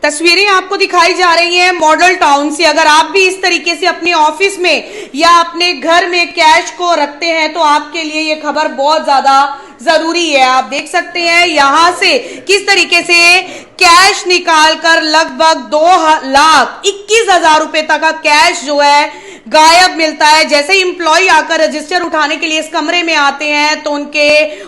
तस्वीरें आपको दिखाई जा रही हैं मॉडल टाउन से। अगर आप भी इस तरीके से अपने ऑफिस में या अपने घर में कैश को रखते हैं तो आपके लिए ये खबर बहुत ज्यादा जरूरी है। आप देख सकते हैं यहां से किस तरीके से कैश निकालकर लगभग 2,21,000 रुपए तक का कैश जो है गायब मिलता है। जैसे ही एम्प्लॉय आकर रजिस्टर उठाने के लिए इस कमरे में आते हैं तो उनके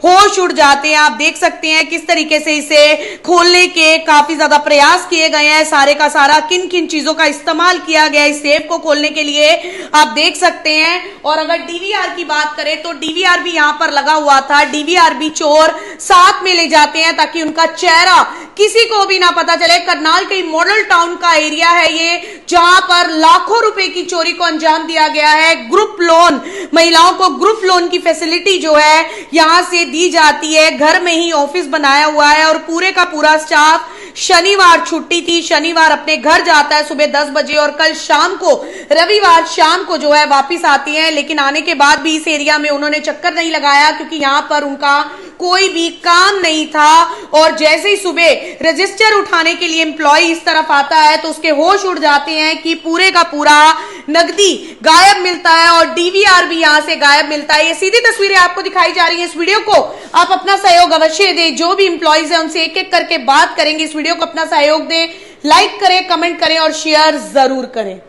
होश उड़ जाते हैं। आप देख सकते हैं किस तरीके से इसे खोलने के काफी ज्यादा प्रयास किए गए हैं। सारे का सारा किन किन चीजों का इस्तेमाल किया गया इस सेफ को खोलने के लिए आप देख सकते हैं। और अगर डीवीआर की बात करें तो डीवीआर भी यहां पर लगा हुआ था। डीवीआर भी चोर साथ में ले जाते हैं ताकि उनका चेहरा किसी को भी ना पता चले। करनाल के मॉडल टाउन का एरिया है ये, जहां पर लाखों रुपए की चोरी को अंजाम दिया गया है। ग्रुप लोन, महिलाओं को ग्रुप लोन की फैसिलिटी जो है यहां से दी जाती है। घर में ही ऑफिस बनाया हुआ है और पूरे का पूरा स्टाफ, शनिवार छुट्टी थी, शनिवार अपने घर जाता है सुबह 10 बजे और कल शाम को, रविवार शाम को जो है वापिस आती है। लेकिन आने के बाद भी इस एरिया में उन्होंने चक्कर नहीं लगाया क्योंकि यहां पर उनका कोई भी काम नहीं था। और जैसे ही सुबह रजिस्टर उठाने के लिए एम्प्लॉय इस तरफ आता है तो उसके होश उड़ जाते हैं कि पूरे का पूरा नकदी गायब मिलता है और डीवीआर भी यहां से गायब मिलता है। ये सीधी तस्वीरें आपको दिखाई जा रही है। इस वीडियो को आप अपना सहयोग अवश्य दें। जो भी एम्प्लॉयज है उनसे एक एक करके बात करेंगे। इस वीडियो को अपना सहयोग दें, लाइक करें, कमेंट करें और शेयर जरूर करें।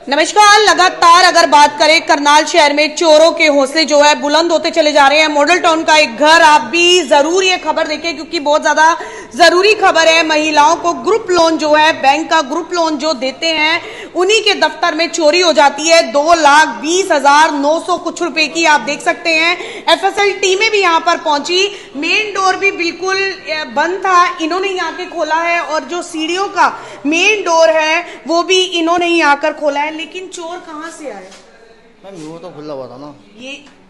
नमस्कार। लगातार अगर बात करें करनाल शहर में चोरों के हौसले जो है बुलंद होते चले जा रहे हैं। मॉडल टाउन का एक घर, आप भी जरूर ये खबर देखें क्योंकि बहुत ज्यादा जरूरी खबर है। महिलाओं को ग्रुप लोन जो है, बैंक का ग्रुप लोन जो देते हैं, उन्हीं के दफ्तर में चोरी हो जाती है। 2,20,900 कुछ रुपए की आप देख सकते हैं। एफएसएल टीमें भी यहाँ पर पहुंची। मेन डोर भी बिल्कुल बंद था, इन्होंने ही आके खोला है। और जो सीढ़ियों का मेन डोर है वो भी इन्होंने ही आकर खोला है। लेकिन चोर कहाँ से आए? मैम वो तो खुला हुआ था ना।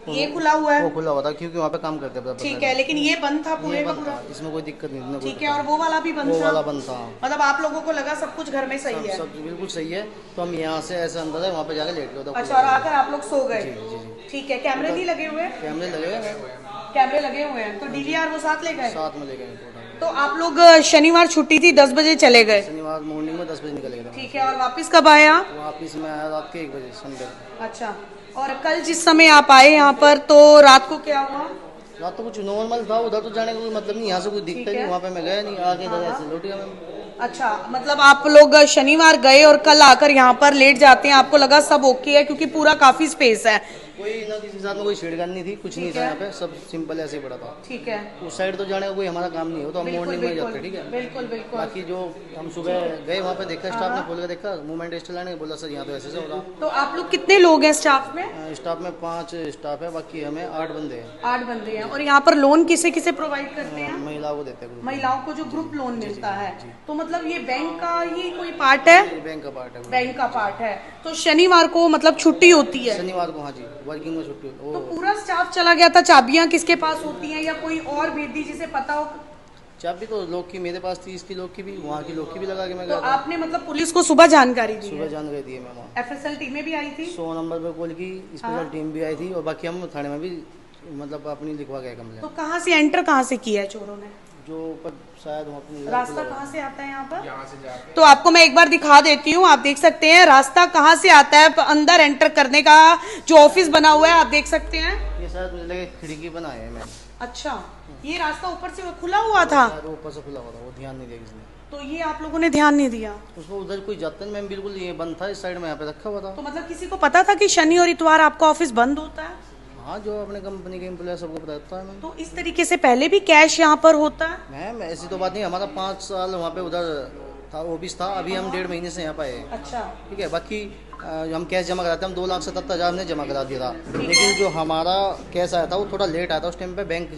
ये खुला हुआ है? वो खुला हुआ था क्योंकि वहाँ पे काम करते थे। ठीक है, लेकिन ये बंद था पूरे का पूरा? इसमें कोई दिक्कत नहीं। ठीक है। और वो वाला भी बंद था? वो वाला बंद था। मतलब आप लोगों को लगा सब कुछ घर में सही है? सब बिल्कुल सही है। तो हम यहाँ से ऐसे अंदर है, वहाँ पे जाके लेट गए। अच्छा, और आकर आप लोग सो गए? ठीक है। कैमरे नहीं लगे हुए? कैमरे लगे हुए। कैमरे लगे हुए हैं। तो डीवीआर वो साथ ले गए? साथ में ले गए। तो आप लोग शनिवार छुट्टी थी, 10 बजे चले गए? शनिवार मॉर्निंग में 10 बजे निकले गए। ठीक है। और वापस कब आए आप? वापस में आया रात के 1 बजे संडे। अच्छा। और कल जिस समय आप आए यहाँ पर तो रात को क्या हुआ? रात तो कुछ नॉर्मल था। उधर तो जाने का कोई मतलब नहीं, यहाँ से कोई दिक्कत नहीं। वहाँ पे मैं गया नहीं, आगे इधर ऐसे लौट गया मैं। अच्छा, मतलब आप लोग शनिवार गए और कल आकर यहाँ पर लेट जाते हैं। आपको लगा सब ओके है क्योंकि पूरा काफी स्पेस है? कोई ना किसी के साथ में कोई छेड़खानी थी, कुछ नहीं था यहाँ पे, सब सिंपल ऐसे ही पड़ा था। ठीक है। उस साइड तो जाने का कोई हमारा काम नहीं हो, तो हम मॉर्निंग में जाते हैं। ठीक है, बिल्कुल बिल्कुल। बाकी जो हम सुबह गए वहाँ पे देखा, स्टाफ ने खोल के देखा, मूवमेंट टेस्ट लाने बोला सर यहाँ तो ऐसे हो रहा। तो आप लोग कितने लोग हैं स्टाफ में? स्टाफ में 5 स्टाफ है, बाकी हमें 8 बंदे हैं। 8 बंदे हैं। और यहाँ पर लोन किसे किसे प्रोवाइड करते हैं? महिलाओं को देते हैं। महिलाओं को जो ग्रुप लोन मिलता है, तो मतलब ये बैंक का ही कोई पार्ट है? बैंक का पार्ट है। बैंक का पार्ट है। तो शनिवार को मतलब छुट्टी होती है? शनिवार को, हाँ जी, वर्किंग में छुट्टी। तो पूरा स्टाफ चला गया था। चाबियां किसके पास होती हैं या कोई और भेदी जिसे पता हो? चाबी तो लोग की मेरे पास थी, इसकी लोग की भी, वहाँ की लोग की भी लगा के मैं गया तो था। आपने मतलब पुलिस को सुबह जानकारी दी? सुबह जानकारी दी है मैं। वहाँ एफएसएल टीमें भी आई थी? 100 नंबर पे कॉल की, स्पेशल टीम भी आई थी और बाकी हम थाने में भी मतलब अपनी लिखवा गए कंप्लेंट। तो कहाँ से एंटर कहाँ से किया है चोरों ने? जो ऊपर शायद रास्ता कहाँ से आता है यहाँ पर? यहाँ से जाके। तो आपको मैं एक बार दिखा देती हूँ। आप देख सकते हैं रास्ता कहाँ से आता है अंदर एंटर करने का। जो ऑफिस बना हुआ है आप देख सकते हैं। ये शायद मुझे लगे खिड़की बनाए है मैंने। अच्छा, ये रास्ता ऊपर से खुला हुआ था? ऊपर से खुला हुआ था, वो ध्यान नहीं दिया किसी ने। तो ये आप लोगों ने ध्यान नहीं दिया? उसमें उधर कोई जाता नहीं मैम, बिल्कुल ये बंद था। इस साइड में यहाँ पे रखा हुआ था। तो मतलब किसी को पता था कि शनि और इतवार आपका ऑफिस बंद होता है? हाँ, जो अपने कंपनी के एम्प्लॉय सबको पता होता है मैम। तो इस तरीके से पहले भी कैश यहाँ पर होता है? मैम ऐसी तो बात नहीं, हमारा 5 साल वहाँ पे उधर था, ऑफिस था। अभी हम 1.5 महीने से यहाँ पे आए। अच्छा। ठीक है, बाकी हम कैश जमा कराते हैं, हम 2,77,000 हमने जमा करा दिया था। लेकिन जो हमारा कैश आया था वो थोड़ा लेट आया था। उस टाइम पे बैंक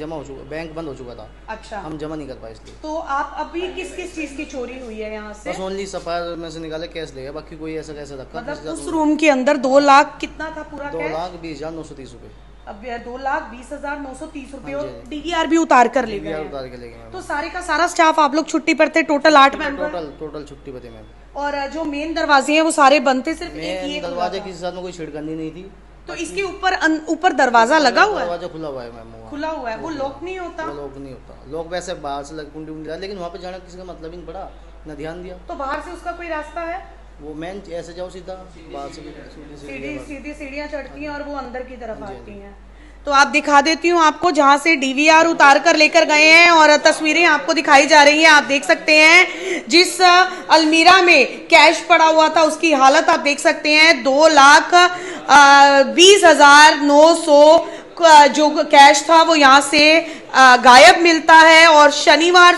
बंद हो चुका था। अच्छा। हम जमा नहीं कर पाए इसलिए। तो आप अभी किस किस चीज की चोरी हुई है यहाँ से? बस ओनली सफायर में से निकाले कैश ले गए, बाकी कोई ऐसा कैसे रखा। मतलब उस रूम के अंदर 2 लाख कितना था पूरा कैश? 2,20,930 रुपए। अब 2,20,930 रुपए और डीवीआर भी उतार कर ले गए? उतार के ले गए। तो सारे का सारा स्टाफ आप लोग छुट्टी पर थे? Total 8 member? टोटल छुट्टी पे थे मैम। और जो मेन दरवाजे हैं वो सारे बंद थे? सिर्फ एक ही दरवाजे किसी साथ में कोई छेड़खानी नहीं थी। तो इसके ऊपर दरवाजा लगा हुआ है? दरवाजा खुला हुआ है मैम। खुला हुआ है, वो लॉक नहीं होता? लॉक नहीं होता। लॉक वैसे बाहर से कुंडी, लेकिन वहाँ पे जाने किसी का मतलब ही नहीं पड़ा। ना ध्यान दिया। तो बाहर से उसका कोई रास्ता है? वो मेन ऐसे जाओ सीधा, बाहर से सीधी सीढ़ियाँ चढ़ती हैं और वो अंदर की तरफ आती हैं। तो आप दिखा देती हूँ आपको, जहाँ से डीवीआर उतार कर लेकर गए हैं और तस्वीरें आपको दिखाई जा रही हैं। आप देख सकते हैं जिस अलमीरा में कैश पड़ा हुआ था उसकी हालत आप देख सकते हैं। 2,20,900 जो कैश था वो यहाँ से गायब मिलता है। और शनिवार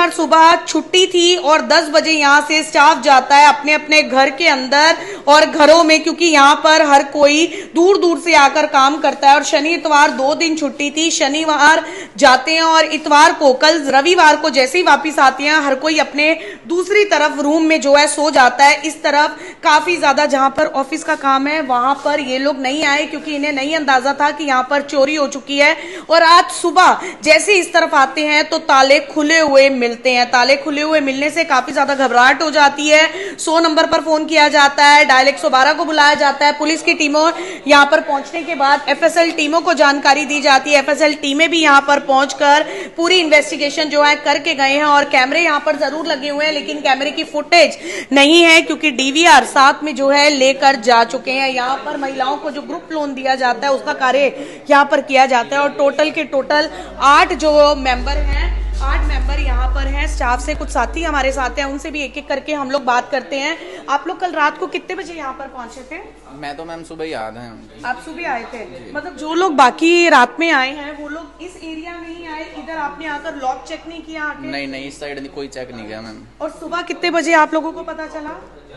सुबह छुट्टी थी और 10 बजे यहाँ से स्टाफ जाता है अपने अपने घर के अंदर और घरों में, क्योंकि यहाँ पर हर कोई दूर दूर से आकर काम करता है। और शनि इतवार 2 दिन छुट्टी थी, शनिवार जाते हैं और इतवार को, कल रविवार को जैसे ही वापिस आते हैं हर कोई अपने दूसरी तरफ रूम में जो है सो जाता है। इस तरफ काफी ज्यादा जहां पर ऑफिस का काम है वहां पर ये लोग नहीं आए, क्योंकि इन्हें नहीं अंदाजा था कि यहाँ पर चोरी हो चुकी है। और आज सुबह जैसे इस तरफ आते हैं तो ताले खुले हुए मिलते हैं। ताले खुले हुए मिलने से काफी ज्यादा घबराहट हो जाती है। 100 नंबर पर फोन किया जाता है, डायल 112 को बुलाया जाता है। पुलिस की टीमों यहाँ पर पहुंचने के बाद एफएसएल टीमों को जानकारी दी जाती है। एफएसएल टीमें भी यहाँ पर पहुंचकर पूरी इन्वेस्टिगेशन जो है करके गए हैं। और कैमरे यहाँ पर जरूर लगे हुए हैं लेकिन कैमरे की फुटेज नहीं है, क्योंकि डीवीआर साथ में जो है लेकर जा चुके हैं। यहाँ पर महिलाओं को जो ग्रुप लोन दिया जाता है उसका कार्य यहाँ पर किया जाता है। और टोटल 8 जो मेंबर हैं, 8 मेंबर यहाँ पर हैं। स्टाफ से कुछ साथी हमारे साथ हैं, उनसे भी एक एक करके हम लोग बात करते हैं। आप लोग कल रात को कितने बजे यहाँ पर पहुंचे थे? मैं तो मैम सुबह ही आया था। आप सुबह आए थे? मतलब जो लोग बाकी रात में आए हैं वो लोग इस एरिया में ही आए, इधर आपने आकर लॉक चेक नहीं किया आके? नहीं, इस साइड कोई चेक नहीं किया मैम। और सुबह कितने बजे आप लोगों को पता चला?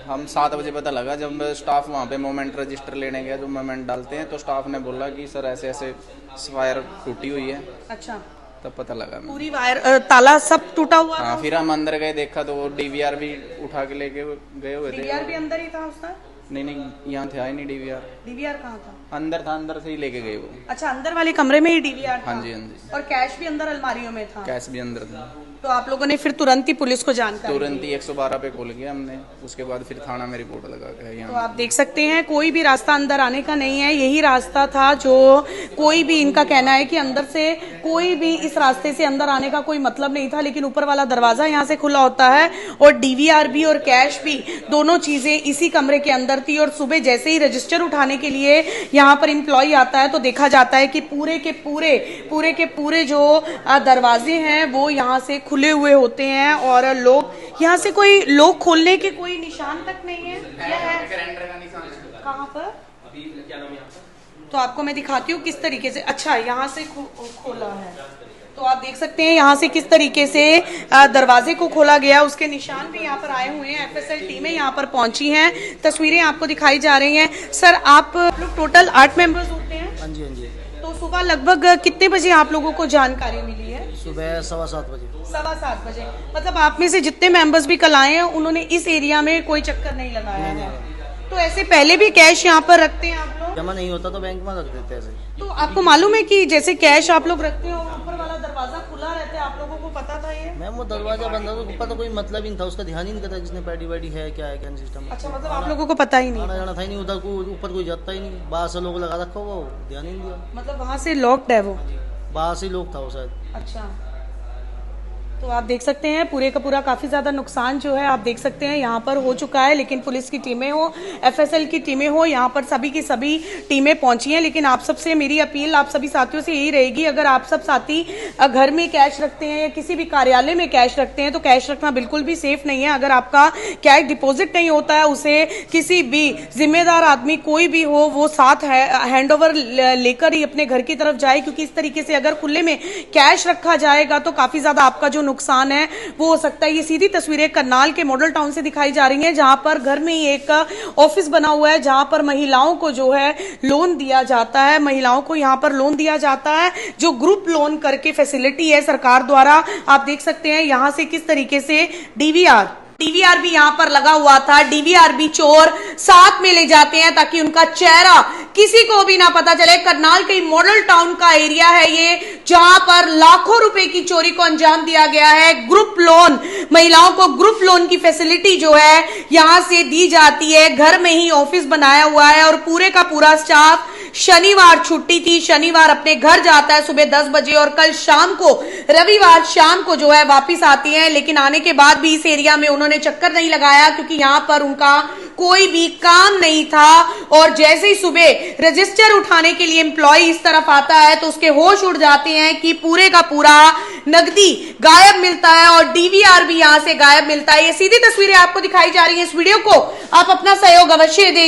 हम 7 बजे पता लगा, जब स्टाफ वहाँ पे मोमेंट रजिस्टर लेने गया, जो मोमेंट डालते हैं, तो स्टाफ ने बोला कि सर ऐसे ऐसे वायर टूटी हुई है। अच्छा, तब पता लगा पूरी वायर ताला सब टूटा हुआ था? हाँ, फिर हम अंदर गए, देखा तो वो डीवीआर भी उठा के लेके गए हुए थे। डीवीआर भी अंदर ही था उसका? नहीं, यहाँ था ही नहीं डीवीआर। डीवीआर कहाँ था? अंदर था, अंदर से ही लेके गए वो। अच्छा, अंदर वाले कमरे में ही डीवीआर था? हाँ जी। और कैश भी अंदर अलमारियों में था? कैश भी अंदर था। तो आप लोगों ने फिर तुरंत ही पुलिस को जानकारी? तुरंत ही 112 पे कॉल किया हमने, उसके बाद फिर थाना में रिपोर्ट लगा के यहाँ। तो आप देख सकते हैं कोई भी रास्ता अंदर आने का नहीं है, यही रास्ता था जो कोई भी, इनका कहना है कि अंदर से कोई भी इस रास्ते से अंदर आने का कोई मतलब नहीं था। लेकिन ऊपर वाला दरवाजा यहाँ से खुला होता है और डीवीआर भी और कैश भी, दोनों चीजें इसी कमरे के अंदर थी। और सुबह जैसे ही रजिस्टर उठाने के लिए यहाँ पर एम्प्लॉय आता है तो देखा जाता है कि पूरे के पूरे जो दरवाजे हैं वो यहाँ से खुले हुए होते हैं। और लोग यहाँ से, कोई लोग खोलने के कोई निशान तक नहीं है। क्या है? कहाँ पर? तो आपको मैं दिखाती हूँ किस तरीके से। अच्छा, यहाँ से खोला है, तो आप देख सकते हैं यहाँ से किस तरीके से दरवाजे को खोला गया। उसके निशान भी यहाँ पर आए हुए हैं। एफएसएल टीमें यहाँ पर पहुंची हैं, तस्वीरें आपको दिखाई जा रही हैं। सर, आप लोग टोटल 8 मेंबर्स होते हैं? हाँ जी। तो सुबह लगभग कितने बजे आप लोगों को जानकारी मिली है? सुबह 7:15 बजे। 7:15 बजे। मतलब आप में से जितने मेंबर्स भी कल आए हैं उन्होंने इस एरिया में कोई चक्कर नहीं लगाया है? तो ऐसे पहले भी कैश यहाँ पर रखते हैं आप लोग? जमा नहीं होता तो बैंक में रख देते हैं ऐसे। तो आपको मालूम है कि जैसे कैश आप लोग रखते हो, ऊपर वाला दरवाजा खुला रहता है, आप लोगों को पता था ये? मैम वो दरवाजा बंद था, ऊपर तो कोई मतलब ही नहीं था, उसका ध्यान ही नहीं करता किसने पैडी वैडी है क्या है, क्या सिस्टम। अच्छा, मतलब आप लोगों को पता ही नहीं? आना जाना था ही नहीं, उधर को ऊपर कोई जाता ही नहीं, बाहर से लोग लगा रखा वो ध्यान ही नहीं दिया। मतलब वहाँ से लॉक्ड है वो? बाहर से लोग था वो शायद। अच्छा, तो आप देख सकते हैं पूरे का पूरा काफी ज्यादा नुकसान जो है आप देख सकते हैं यहाँ पर हो चुका है। लेकिन पुलिस की टीमें हो, एफएसएल की टीमें हो, यहाँ पर सभी की सभी टीमें पहुंची हैं। लेकिन आप सबसे मेरी अपील आप सभी साथियों से यही रहेगी, अगर आप सब साथी घर में कैश रखते हैं या किसी भी कार्यालय में कैश रखते हैं तो कैश रखना बिल्कुल भी सेफ नहीं है। अगर आपका कैश डिपॉजिट नहीं होता है उसे किसी भी जिम्मेदार आदमी कोई भी हो वो साथ हैंड ओवर लेकर ही अपने घर की तरफ जाए, क्योंकि इस तरीके से अगर खुले में कैश रखा जाएगा तो काफी ज्यादा आपका जो नुकसान है वो हो सकता है। ये सीधी तस्वीरें करनाल के मॉडल टाउन से दिखाई जा रही हैं, जहां पर घर में ही एक ऑफिस बना हुआ है, जहां पर महिलाओं को जो है लोन दिया जाता है। महिलाओं को यहां पर लोन दिया जाता है जो ग्रुप लोन करके फैसिलिटी है सरकार द्वारा। आप देख सकते हैं यहां से किस तरीके से डीवीआर भी यहाँ पर लगा हुआ था। डीवीआर भी चोर साथ में ले जाते हैं ताकि उनका चेहरा किसी को भी ना पता चले। करनाल के मॉडल टाउन का एरिया है ये, जहां पर लाखों रुपए की चोरी को अंजाम दिया गया है। ग्रुप लोन, महिलाओं को ग्रुप लोन की फैसिलिटी जो है यहां से दी जाती है। घर में ही ऑफिस बनाया हुआ है और पूरे का पूरा स्टाफ शनिवार छुट्टी थी, शनिवार अपने घर जाता है सुबह 10 बजे और कल शाम को, रविवार शाम को जो है वापिस आती हैं। लेकिन आने के बाद भी इस एरिया में उन्होंने चक्कर नहीं लगाया क्योंकि यहाँ पर उनका कोई भी काम नहीं था। और जैसे ही सुबह रजिस्टर उठाने के लिए एम्प्लॉय इस तरफ आता है तो उसके होश उड़ जाते हैं कि पूरे का पूरा नकदी गायब मिलता है और डीवीआर भी यहां से गायब मिलता है। ये सीधी तस्वीरें आपको दिखाई जा रही है। इस वीडियो को आप अपना सहयोग अवश्य दें।